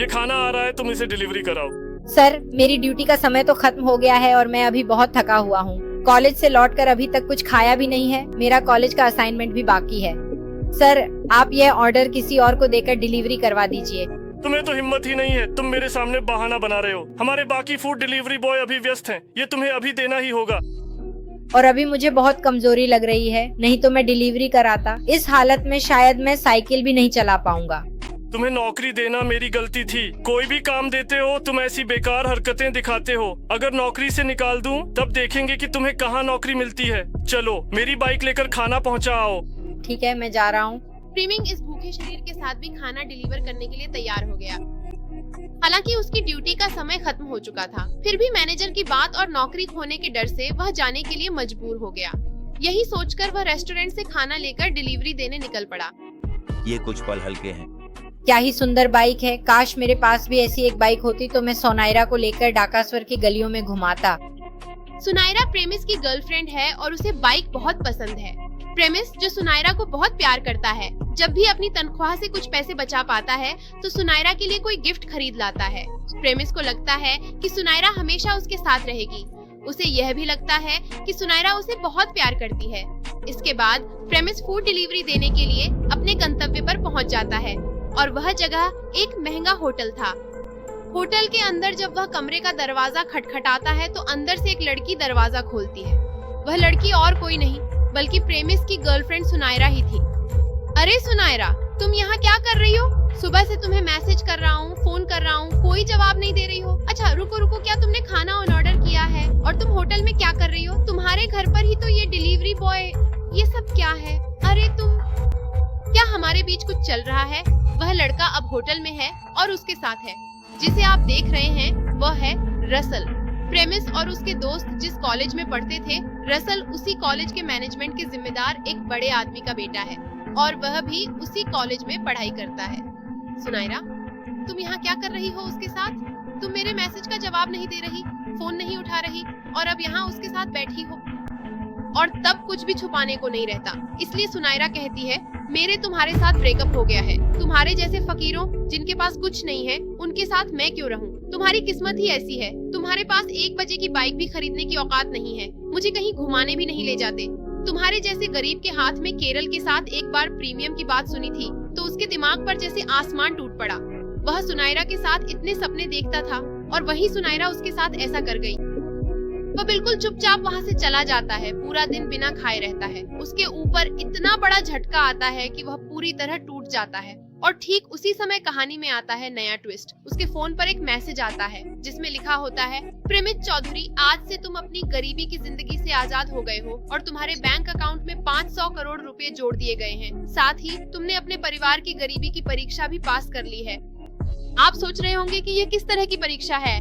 ये खाना आ रहा है, तुम इसे डिलीवरी कराओ। सर, मेरी ड्यूटी का समय तो खत्म हो गया है और मैं अभी बहुत थका हुआ हूँ। कॉलेज से लौटकर अभी तक कुछ खाया भी नहीं है। मेरा कॉलेज का असाइनमेंट भी बाकी है। सर, आप यह ऑर्डर किसी और को देकर डिलीवरी करवा दीजिए। तुम्हें तो हिम्मत ही नहीं है, तुम मेरे सामने बहाना बना रहे हो। हमारे बाकी फूड डिलीवरी बॉय अभी व्यस्त हैं, ये तुम्हें अभी देना ही होगा। और अभी मुझे बहुत कमजोरी लग रही है, नहीं तो मैं डिलीवरी कराता। इस हालत में शायद मैं साइकिल भी नहीं चला पाऊंगा। तुम्हें नौकरी देना मेरी गलती थी। कोई भी काम देते हो तुम ऐसी बेकार हरकतें दिखाते हो। अगर नौकरी से निकाल दूं तब देखेंगे कि तुम्हें कहाँ नौकरी मिलती है। चलो मेरी बाइक लेकर खाना पहुँचाओ। ठीक है, मैं जा रहा हूँ। प्रीमिंग इस भूखे शरीर के साथ भी खाना डिलीवर करने के लिए तैयार हो गया। हालांकि उसकी ड्यूटी का समय खत्म हो चुका था, फिर भी मैनेजर की बात और नौकरी खोने के डर से वह जाने के लिए मजबूर हो गया। यही सोचकर वह रेस्टोरेंट से खाना लेकर डिलीवरी देने निकल पड़ा। ये कुछ पल हल्के हैं। क्या ही सुंदर बाइक है। काश मेरे पास भी ऐसी एक बाइक होती तो मैं सोनाइरा को लेकर डाकास्वर की गलियों में घुमाता। सुनायरा प्रेमिस की गर्लफ्रेंड है और उसे बाइक बहुत पसंद है। प्रेमिस, जो सुनायरा को बहुत प्यार करता है, जब भी अपनी तनख्वाह से कुछ पैसे बचा पाता है तो सुनायरा के लिए कोई गिफ्ट खरीद लाता है। प्रेमिस को लगता है कि सुनायरा हमेशा उसके साथ रहेगी। उसे यह भी लगता है कि सुनायरा उसे बहुत प्यार करती है। इसके बाद प्रेमिस फूड डिलीवरी देने के लिए अपने गंतव्य पर पहुंच जाता है और वह जगह एक महंगा होटल था। होटल के अंदर जब वह कमरे का दरवाजा खटखटाता है तो अंदर से एक लड़की दरवाजा खोलती है। वह लड़की और कोई नहीं बल्कि प्रेमिस की गर्लफ्रेंड सुनायरा ही थी। अरे सुनायरा, तुम यहाँ क्या कर रही हो? सुबह से तुम्हें मैसेज कर रहा हूँ, फोन कर रहा हूँ, कोई जवाब नहीं दे रही हो। अच्छा रुको रुको, क्या तुमने खाना ऑन ऑर्डर किया है? और तुम होटल में क्या कर रही हो? तुम्हारे घर पर ही तो ये डिलीवरी बॉय, ये सब क्या है? अरे तुम, क्या हमारे बीच कुछ चल रहा है? वह लड़का अब होटल में है और उसके साथ है। जिसे आप देख रहे हैं वह है रसल। प्रेमिस और उसके दोस्त जिस कॉलेज में पढ़ते थे, रसल उसी कॉलेज के मैनेजमेंट के जिम्मेदार एक बड़े आदमी का बेटा है और वह भी उसी कॉलेज में पढ़ाई करता है। सुनायरा, तुम यहाँ क्या कर रही हो उसके साथ? तुम मेरे मैसेज का जवाब नहीं दे रही, फोन नहीं उठा रही और अब यहाँ उसके साथ बैठी हो। और तब कुछ भी छुपाने को नहीं रहता, इसलिए सुनायरा कहती है, मेरे तुम्हारे साथ ब्रेकअप हो गया है। तुम्हारे जैसे फकीरों जिनके पास कुछ नहीं है, उनके साथ मैं क्यों रहूं? तुम्हारी किस्मत ही ऐसी है। तुम्हारे पास 1 बजे की बाइक भी खरीदने की औकात नहीं है। मुझे कहीं घुमाने भी नहीं ले जाते। तुम्हारे जैसे गरीब के हाथ में केरल के साथ एक बार प्रीमियम की बात सुनी थी तो उसके दिमाग पर जैसे आसमान टूट पड़ा। वह सुनायरा के साथ इतने सपने देखता था और वही सुनायरा उसके साथ ऐसा कर गई। वह बिल्कुल चुपचाप वहाँ से चला जाता है, पूरा दिन बिना खाए रहता है। उसके ऊपर इतना बड़ा झटका आता है कि वह पूरी तरह टूट जाता है। और ठीक उसी समय कहानी में आता है नया ट्विस्ट। उसके फोन पर एक मैसेज आता है जिसमें लिखा होता है, प्रेमित चौधरी, आज से तुम अपनी गरीबी की जिंदगी से आजाद हो गए हो और तुम्हारे बैंक अकाउंट में 500 करोड़ रुपए जोड़ दिए गए हैं। साथ ही तुमने अपने परिवार की गरीबी की परीक्षा भी पास कर ली है। आप सोच रहे होंगे कि ये किस तरह की परीक्षा है।